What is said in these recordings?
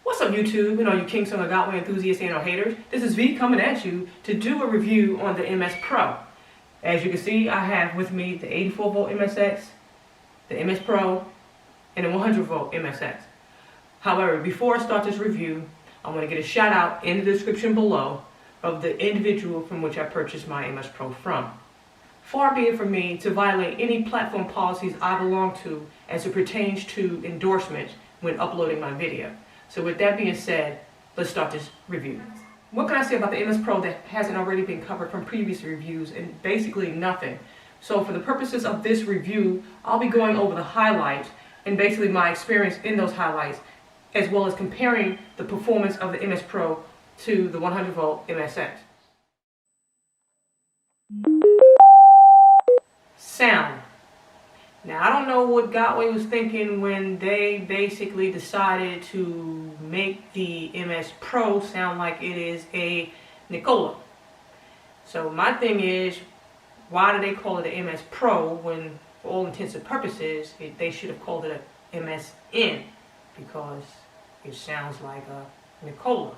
What's up YouTube and all you Kingston or Gotway enthusiasts and or haters? This is V coming at you to do a review on the MS Pro. As you can see, I have with me the 84 volt MSX, the MS Pro, and the 100 volt MSX. However, before I start this review, I want to get a shout out in the description below of the individual from which I purchased my MS Pro from. Far be it from me to violate any platform policies I belong to as it pertains to endorsements when uploading my video. So with that being said, let's start this review. What can I say about the MS Pro that hasn't already been covered from previous reviews? And basically nothing. So for the purposes of this review, I'll be going over the highlights and basically my experience in those highlights, as well as comparing the performance of the MS Pro to the 100 volt MSX. Sound. Now, I don't know what Gotway was thinking when they basically decided to make the MS Pro sound like it is a Nicola. So my thing is, why do they call it a MS Pro when, for all intents and purposes, they should have called it a MSN, because it sounds like a Nicola.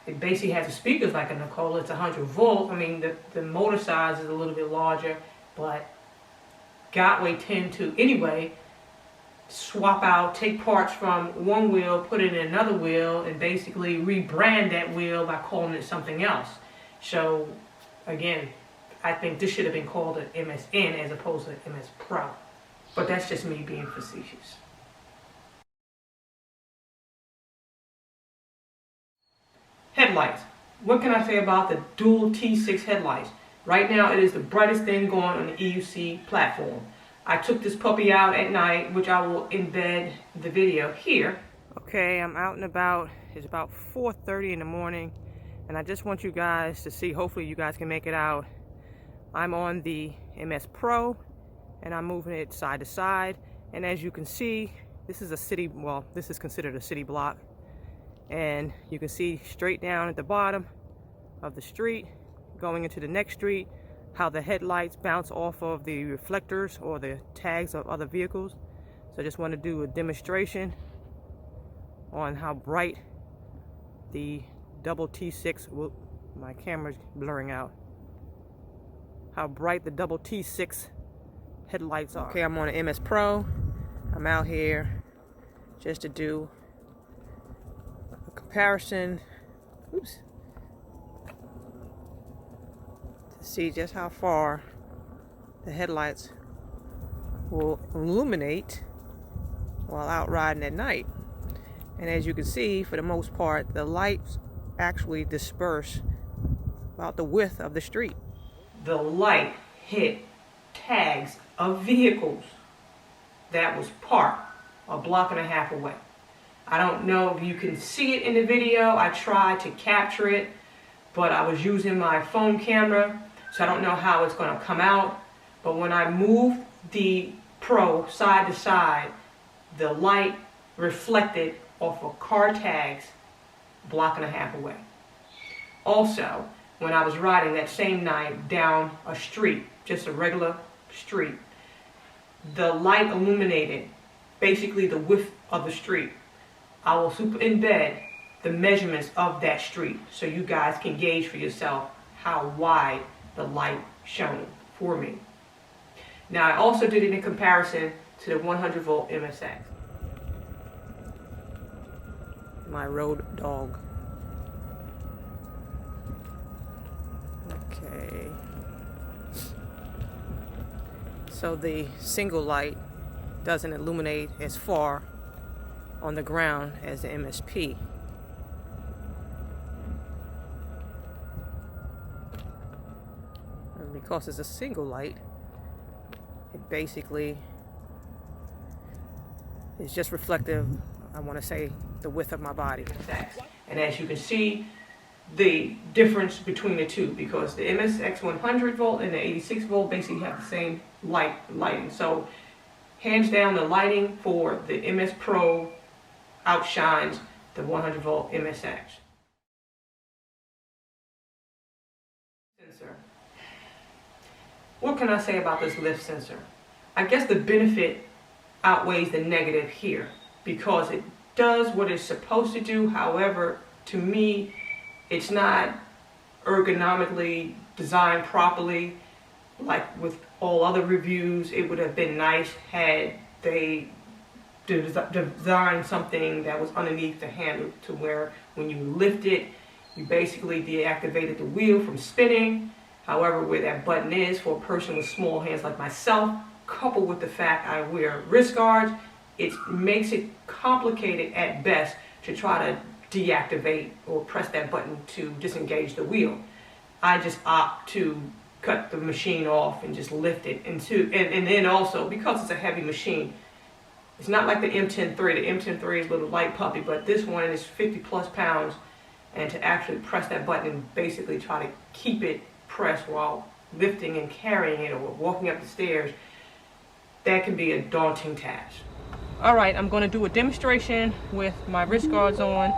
It basically has the speakers like a Nicola. It's 100 volt. I mean, the motor size is a little bit larger, but Gotway tend to, anyway, swap out, take parts from one wheel, put it in another wheel, and basically rebrand that wheel by calling it something else. So, again, I think this should have been called an MSN as opposed to an MS Pro. But that's just me being facetious. Headlights. What can I say about the dual T6 headlights? Right now it is the brightest thing going on the EUC platform. I took this puppy out at night, which I will embed the video here. Okay, I'm out and about. It's about 4:30 in the morning, and I just want you guys to see, hopefully you guys can make it out. I'm on the MS Pro, and I'm moving it side to side. And as you can see, this is a city, well, this is considered a city block. And you can see straight down at the bottom of the street, going into the next street, how the headlights bounce off of the reflectors or the tags of other vehicles. So I just want to do a demonstration on how bright the double T6, whoop, my camera's blurring out, how bright the double T6 headlights are. Okay, I'm on an MS Pro. I'm out here just to do a comparison, oops, to see just how far the headlights will illuminate while out riding at night. And as you can see, for the most part, the lights actually disperse about the width of the street. The light hit tags of vehicles that was parked a block and a half away. I don't know if you can see it in the video. I tried to capture it, but I was using my phone camera, so I don't know how it's going to come out. But when I moved the Pro side to side, the light reflected off of car tags a block and a half away. Also, when I was riding that same night down a street, just a regular street, the light illuminated basically the width of the street. I will super embed the measurements of that street so you guys can gauge for yourself how wide the light shone for me. Now I also did it in comparison to the 100 volt MSX. My road dog. Okay. So the single light doesn't illuminate as far on the ground as the MSP. And because it's a single light, it basically is just reflective, I want to say, the width of my body. And as you can see, the difference between the two, because the MSX 100 volt and the 86 volt basically have the same lighting. So hands down, the lighting for the MS Pro outshines the 100 volt MSX. Sensor. What can I say about this lift sensor? I guess the benefit outweighs the negative here, because it does what it's supposed to do. However, to me, it's not ergonomically designed properly. Like with all other reviews, it would have been nice had they designed something that was underneath the handle to where when you lift it, you basically deactivated the wheel from spinning. However, where that button is for a person with small hands like myself, coupled with the fact I wear wrist guards, it makes it complicated at best to try to deactivate or press that button to disengage the wheel. I just opt to cut the machine off and just lift it into, and then also because it's a heavy machine, it's not like the M103. The M103 is a little light puppy, but this one is 50 plus pounds, and to actually press that button and basically try to keep it pressed while lifting and carrying it or walking up the stairs, that can be a daunting task. Alright, I'm going to do a demonstration with my wrist guards on,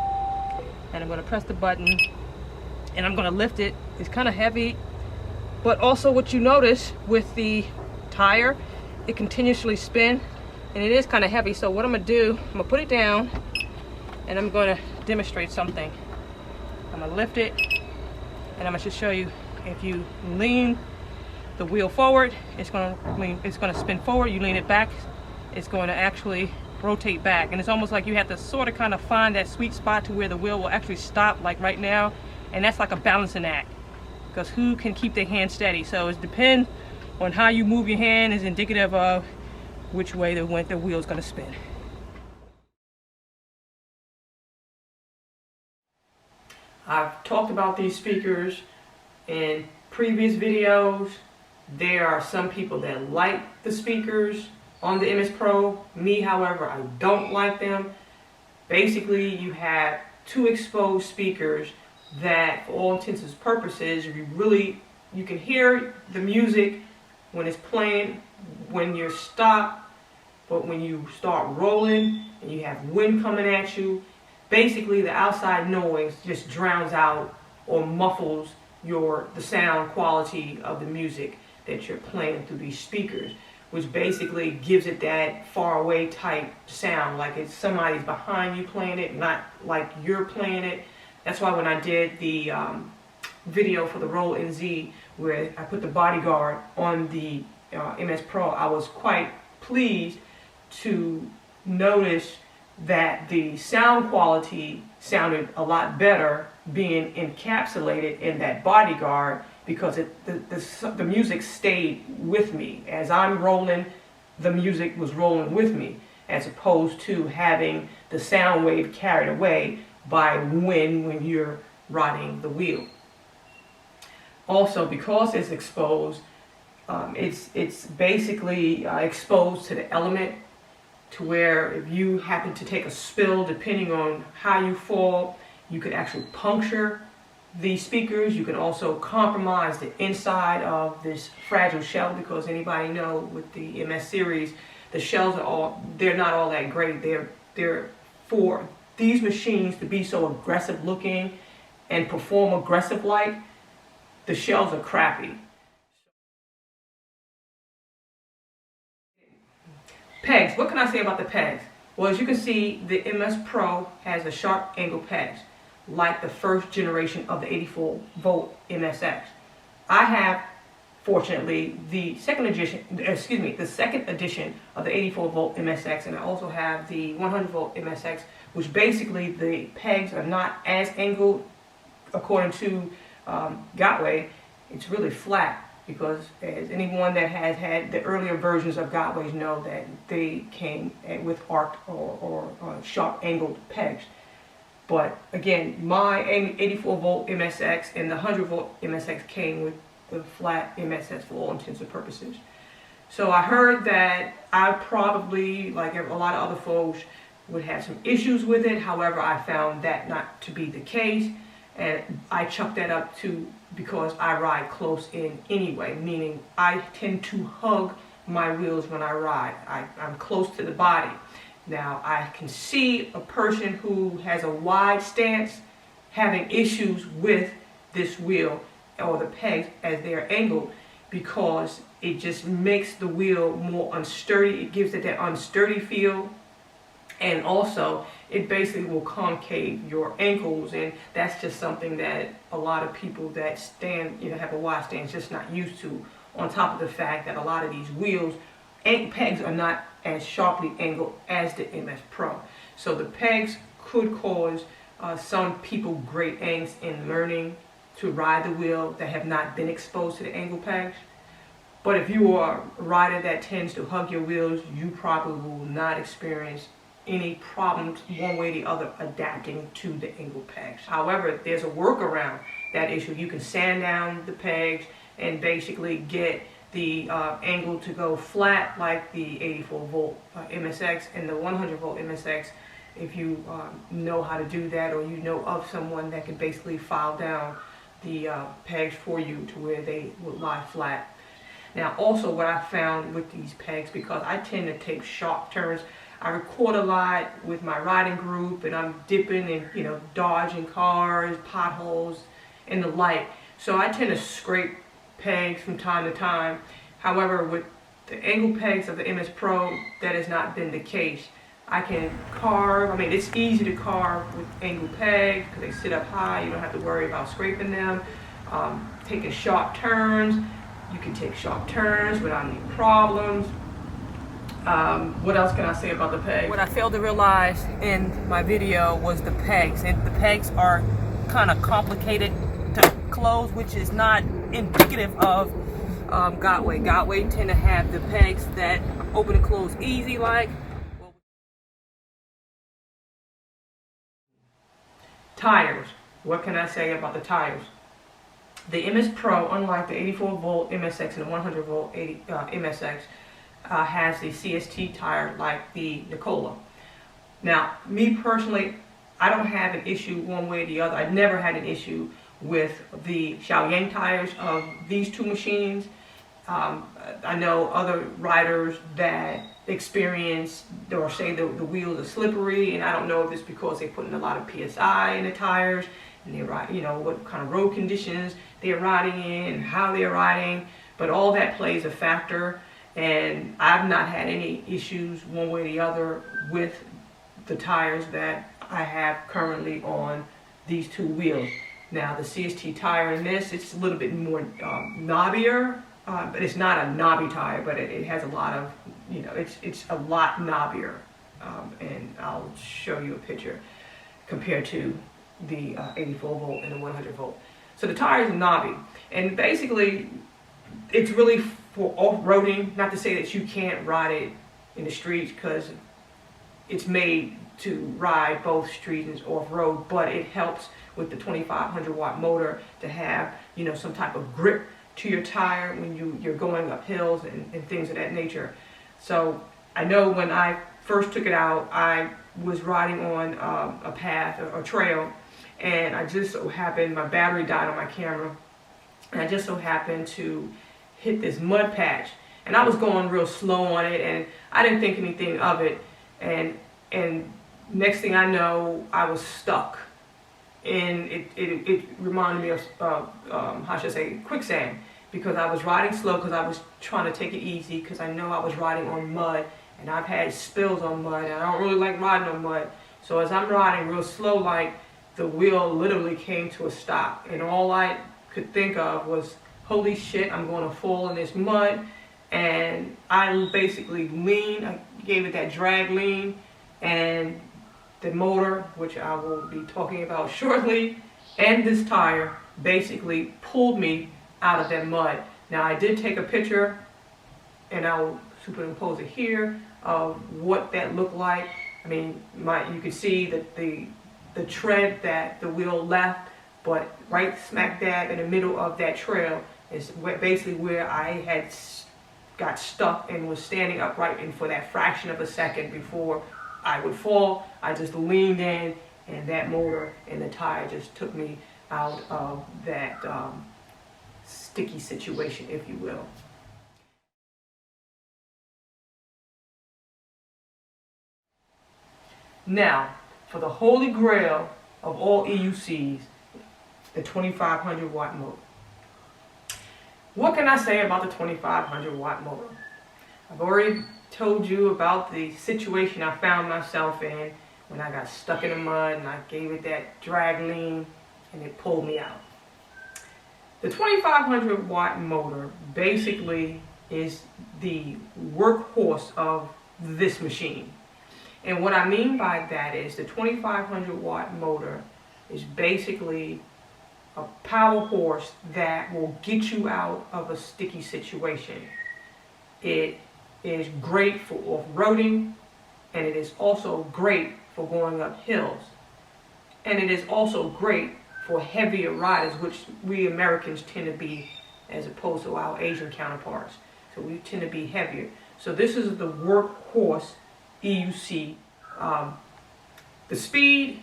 and I'm going to press the button and I'm going to lift it. It's kind of heavy, but also what you notice with the tire, it continuously spins, and it is kind of heavy. So what I'm going to do, I'm going to put it down and I'm going to demonstrate something. I'm going to lift it and I'm going to just show you, if you lean the wheel forward, it's going to spin forward. You lean it back, it's going to actually rotate back. And it's almost like you have to sort of kind of find that sweet spot to where the wheel will actually stop, like right now. And that's like a balancing act, because who can keep their hand steady? So it depends on how you move your hand is indicative of which way the wheel is going to spin. I've talked about these speakers in previous videos. There are some people that like the speakers on the MS Pro. Me, however, I don't like them. Basically, you have two exposed speakers that, for all intents and purposes, you can hear the music when it's playing, when you're stopped, but when you start rolling and you have wind coming at you, basically the outside noise just drowns out or muffles the sound quality of the music that you're playing through these speakers, which basically gives it that far away type sound, like it's somebody's behind you playing it, not like you're playing it. That's why when I did the video for the Roll NZ, where I put the bodyguard on the MS Pro, I was quite pleased to notice that the sound quality sounded a lot better being encapsulated in that bodyguard, because the music stayed with me. As I'm rolling, the music was rolling with me, as opposed to having the sound wave carried away by wind when you're riding the wheel. Also, because it's exposed, it's basically exposed to the element, to where if you happen to take a spill, depending on how you fall, you could actually puncture the speakers. You can also compromise the inside of this fragile shell, because anybody know with the MS series, the shells they're not all that great. They're for these machines to be so aggressive looking and perform aggressive like, the shells are crappy. Pegs, what can I say about the pegs? Well, as you can see, the MS Pro has a sharp angle pegs, like the first generation of the 84 volt MSX. I have, fortunately, the second edition of the 84 volt MSX, and I also have the 100 volt MSX, which basically the pegs are not as angled according to Gotway. It's really flat, because as anyone that has had the earlier versions of Gotways know that they came with arced or sharp angled pegs. But again, my 84 volt MSX and the 100 volt MSX came with the flat MSX for all intents and purposes. So I heard that I probably, like a lot of other folks, would have some issues with it. However, I found that not to be the case, and I chucked that up to because I ride close in anyway, meaning I tend to hug my wheels when I ride. I'm close to the body. Now, I can see a person who has a wide stance having issues with this wheel or the pegs as they're angled, because it just makes the wheel more unsturdy. It gives it that unsturdy feel. And also, it basically will concave your ankles, and that's just something that a lot of people that stand, have a wide stance, just not used to. On top of the fact that a lot of these wheels, pegs are not as sharply angled as the MS Pro. So the pegs could cause some people great angst in learning to ride the wheel that have not been exposed to the angle pegs. But if you are a rider that tends to hug your wheels, you probably will not experience any problems one way or the other adapting to the angle pegs. However, there's a workaround that issue. You can sand down the pegs and basically get the angle to go flat like the 84 volt MSX and the 100 volt MSX. If you know how to do that, or you know of someone that can basically file down the pegs for you to where they would lie flat. Now also what I found with these pegs, because I tend to take sharp turns, I record a lot with my riding group, and I'm dipping and dodging cars, potholes, and the like. So I tend to scrape pegs from time to time. However, with the angle pegs of the MS Pro, that has not been the case. I can carve. I mean, it's easy to carve with angle pegs because they sit up high. You don't have to worry about scraping them. Taking sharp turns, you can take sharp turns without any problems. What else can I say about the pegs? What I failed to realize in my video was the pegs. And the pegs are kind of complicated to close, which is not indicative of Gotway. Gotway tend to have the pegs that open and close easy like. Tires. What can I say about the tires? The MS Pro, unlike the 84 volt MSX and the 100 volt MSX, has the CST tire like the Nikola. Now, me personally, I don't have an issue one way or the other. I've never had an issue with the Xiaoyang tires of these two machines. I know other riders that experience or say the wheels are slippery, and I don't know if it's because they put in a lot of PSI in the tires and they ride, what kind of road conditions they're riding in and how they're riding, but all that plays a factor. And I've not had any issues one way or the other with the tires that I have currently on these two wheels. Now the CST tire in this, it's a little bit more knobbier, but it's not a knobby tire, but it has a lot of, it's a lot knobbier. And I'll show you a picture compared to the 84 volt and the 100 volt. So the tire is knobby, and basically it's really for off-roading. Not to say that you can't ride it in the streets, because it's made to ride both streets and off-road, but it helps with the 2500 watt motor to have some type of grip to your tire when you're going up hills and things of that nature. So I know when I first took it out, I was riding on a path or trail, and I just so happened, my battery died on my camera, and I just so happened to hit this mud patch, and I was going real slow on it, and I didn't think anything of it, and next thing I know, I was stuck, and it reminded me of how should I say, quicksand, because I was riding slow because I was trying to take it easy, because I know I was riding on mud, and I've had spills on mud, and I don't really like riding on mud. So as I'm riding real slow, like, the wheel literally came to a stop, and all I could think of was, holy shit, I'm going to fall in this mud. And I basically leaned, I gave it that drag lean, and the motor, which I will be talking about shortly, and this tire basically pulled me out of that mud. Now I did take a picture, and I'll superimpose it here, of what that looked like. I mean, you can see that the tread that the wheel left, but right smack dab in the middle of that trail is basically where I had got stuck and was standing upright, and for that fraction of a second before I would fall, I just leaned in, and that motor and the tire just took me out of that sticky situation, if you will. Now, for the holy grail of all EUCs, the 2500 watt motor. What can I say about the 2500 watt motor? I've already told you about the situation I found myself in when I got stuck in the mud and I gave it that drag lean and it pulled me out. The 2500 watt motor basically is the workhorse of this machine. And what I mean by that is the 2500 watt motor is basically a power horse that will get you out of a sticky situation. It is great for off-roading, and it is also great for going up hills. And it is also great for heavier riders, which we Americans tend to be as opposed to our Asian counterparts. So we tend to be heavier. So this is the workhorse EUC. The speed,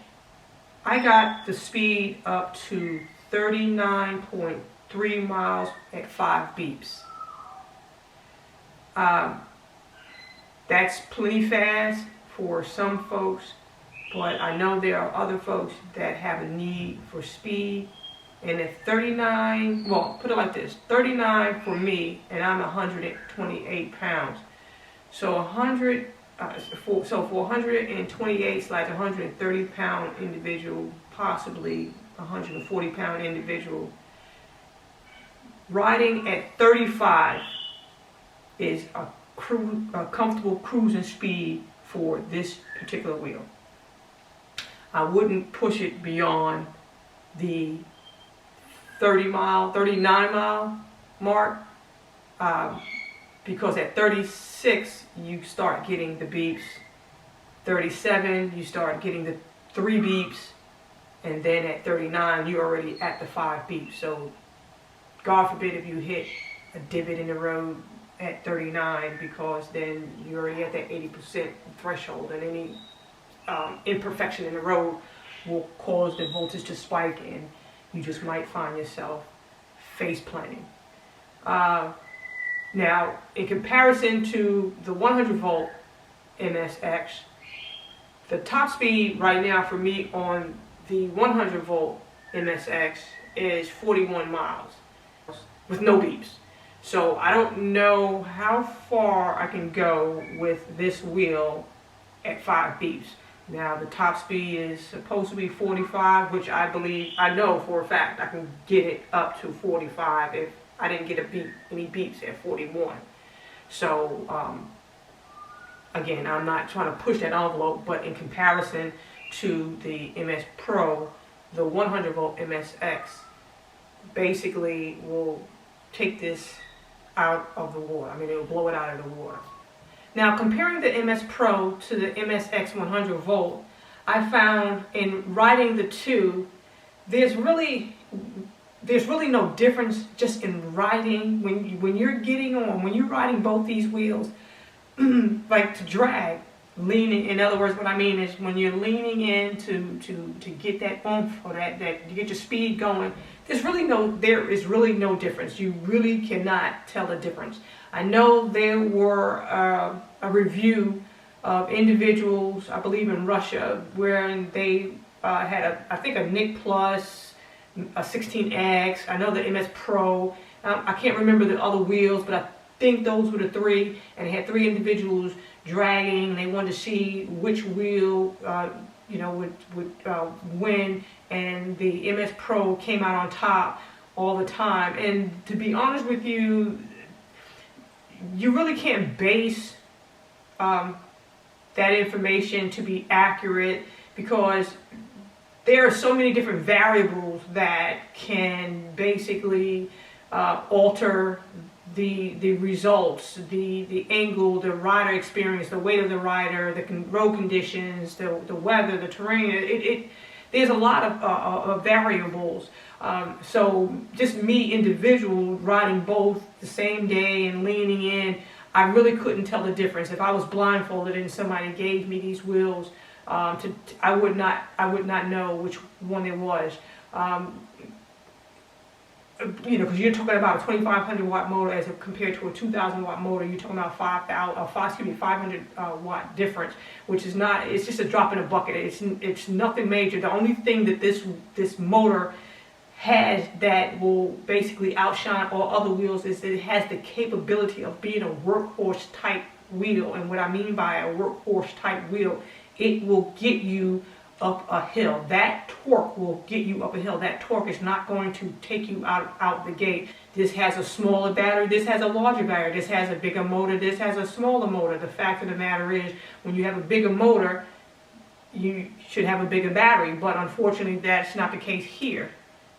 I got the speed up to 39.3 miles at 5 beeps. That's plenty fast for some folks, but I know there are other folks that have a need for speed. And at 39, well, put it like this, 39 for me, and I'm 128 pounds. So for 128/130 pound individual, possibly 140 pound individual, riding at 35 is a comfortable cruising speed for this particular wheel. I wouldn't push it beyond the 39 mile mark, because at 36 you start getting the beeps, 37 you start getting the 3 beeps, and then at 39 you're already at the 5 beeps. So God forbid if you hit a divot in the road at 39, because then you're already at that 80% threshold, and any imperfection in the road will cause the voltage to spike and you just might find yourself face planting. Now, in comparison to the 100 volt MSX, the top speed right now for me on the 100 volt MSX is 41 miles with no beeps. So I don't know how far I can go with this wheel at 5 beeps. Now the top speed is supposed to be 45, which I know for a fact I can get it up to 45 if I didn't get any beeps at 41. So again, I'm not trying to push that envelope, but in comparison to the MS Pro, the 100 volt MSX basically will take this out of the water. I mean, it will blow it out of the water. Now, comparing the MS Pro to the MSX 100 volt, I found in riding the two, there's really no difference just in riding. When you're riding both these wheels, like to drag, leaning. In other words, what I mean is when you're leaning in to get that oomph or that to get your speed going, there is really no difference. You really cannot tell the difference. I know there were a review of individuals, I believe in Russia, where they had I think a NIC Plus, a 16X. I know the MS Pro. I can't remember the other wheels, but I think those were the 3, and they had 3 individuals dragging. They wanted to see which wheel would win, and the MS Pro came out on top all the time. And to be honest with you, you really can't base that information to be accurate, because there are so many different variables that can basically alter the results, the angle, the rider experience, the weight of the rider, the road conditions, the weather, the terrain. There's a lot of variables. So just me, individual, riding both the same day and leaning in, I really couldn't tell the difference. If I was blindfolded and somebody gave me these wheels, I would not know which one it was. Because you're talking about a 2,500 watt motor as compared to a 2,000 watt motor. You're talking about 500 watt difference, which is not. It's just a drop in a bucket. It's nothing major. The only thing that this motor has that will basically outshine all other wheels is that it has the capability of being a workhorse type wheel. And what I mean by a workhorse type wheel, it will get you up a hill. That torque will get you up a hill. That torque is not going to take you out the gate. This has a smaller battery, this has a larger battery, this has a bigger motor, this has a smaller motor. The fact of the matter is, when you have a bigger motor, you should have a bigger battery, but unfortunately that's not the case here.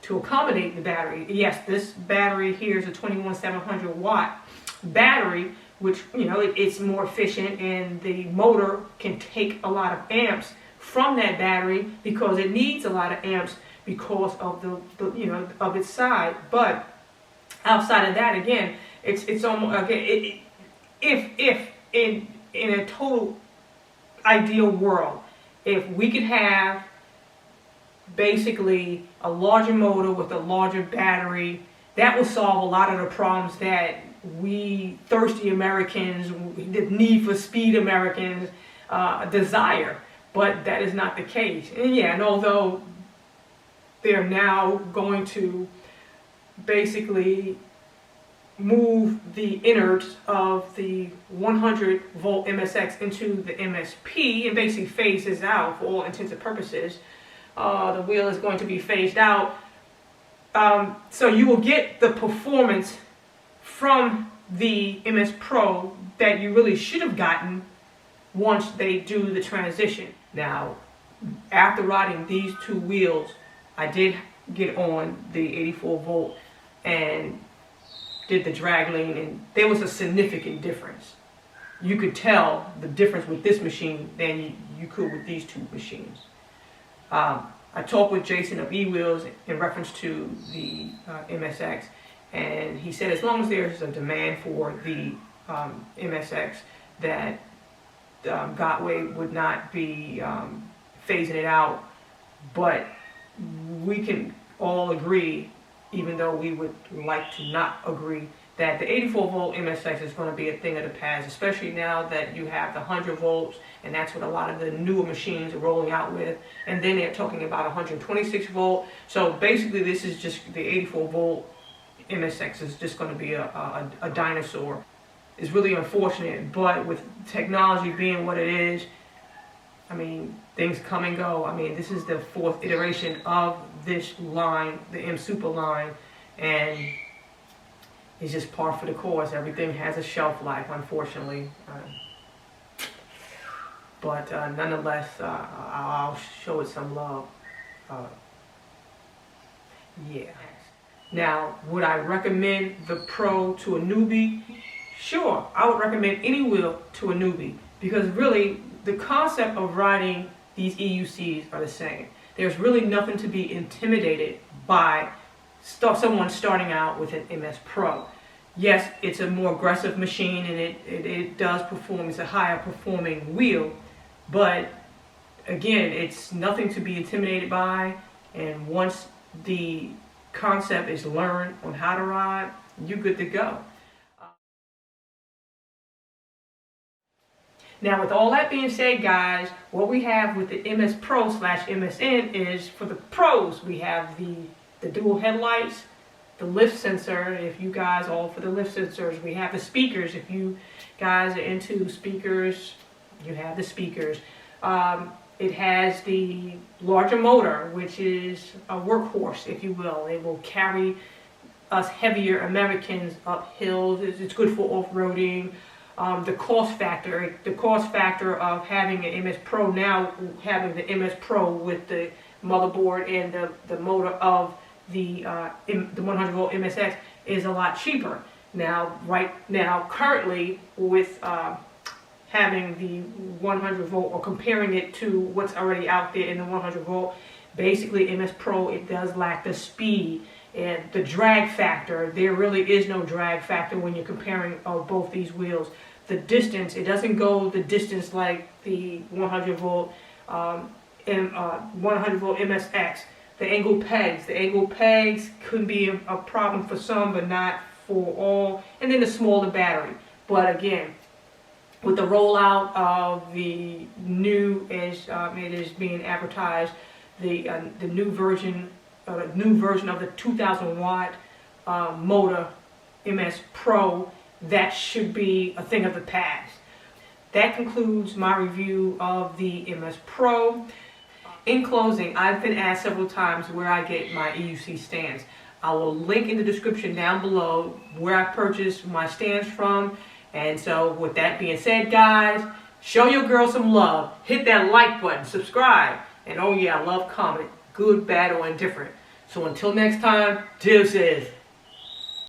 To accommodate the battery, yes, this battery here is a 21,700 watt battery, which, you know, it's more efficient, and the motor can take a lot of amps from that battery because it needs a lot of amps because of the you know, of its size. But outside of that, again, it's almost, again, if in a total ideal world, if we could have basically a larger motor with a larger battery, that will solve a lot of the problems that we thirsty Americans, the need for speed Americans desire. But that is not the case. And yeah, and although they're now going to basically move the innards of the 100 volt MSX into the MSP and basically phase this out for all intents and purposes, the wheel is going to be phased out. So you will get the performance from the MS Pro that you really should have gotten once they do the transition. Now, after riding these two wheels, I did get on the 84 volt and did the drag lane, and there was a significant difference. You could tell the difference with this machine than you could with these two machines. I talked with Jason of eWheels in reference to the MSX, and he said as long as there's a demand for the MSX, that Gotway would not be phasing it out. But we can all agree, even though we would like to not agree, that the 84 volt MSX is going to be a thing of the past, especially now that you have the 100 volts, and that's what a lot of the newer machines are rolling out with. And then they're talking about 126 volt. So basically this is just, the 84 volt MSX is just going to be a dinosaur. It's really unfortunate, but with technology being what it is, I mean, things come and go. I mean, this is the fourth iteration of this line, the M Super line, and it's just par for the course. Everything has a shelf life, unfortunately. But nonetheless, I'll show it some love. Yeah. Now, would I recommend the Pro to a newbie? Sure, I would recommend any wheel to a newbie, because really the concept of riding these EUCs are the same. There's really nothing to be intimidated by someone starting out with an MS Pro. Yes, it's a more aggressive machine, and it does perform, it's a higher performing wheel, but again, it's nothing to be intimidated by, and once the concept is learned on how to ride, you're good to go. Now, with all that being said, guys, what we have with the MS Pro / MSN is, for the pros, we have the dual headlights, the lift sensor, if you guys all for the lift sensors. We have the speakers, if you guys are into speakers, you have the speakers. It has the larger motor, which is a workhorse, if you will. It will carry us heavier Americans up hills. It's good for off-roading. The cost factor of having an MS Pro, now having the MS Pro with the motherboard and the motor of the 100 volt MSX is a lot cheaper. Now, right now, currently, with having the 100 volt, or comparing it to what's already out there in the 100 volt, basically MS Pro, it does lack the speed and the drag factor. There really is no drag factor when you're comparing both these wheels. The distance, it doesn't go the distance like the 100 volt 100 volt MSX. The angled pegs could be a problem for some, but not for all. And then the smaller battery. But again, with the rollout of the new, as it is being advertised, the new version of the 2,000 watt motor MS Pro, that should be a thing of the past. that concludes my review of the MS Pro. In closing, I've been asked several times where I get my EUC stands. I will link in the description down below where I purchased my stands from. And so with that being said, guys, show your girl some love. Hit that like button, subscribe, and oh yeah, I love comment, good, bad, or indifferent. So until next time, deuces.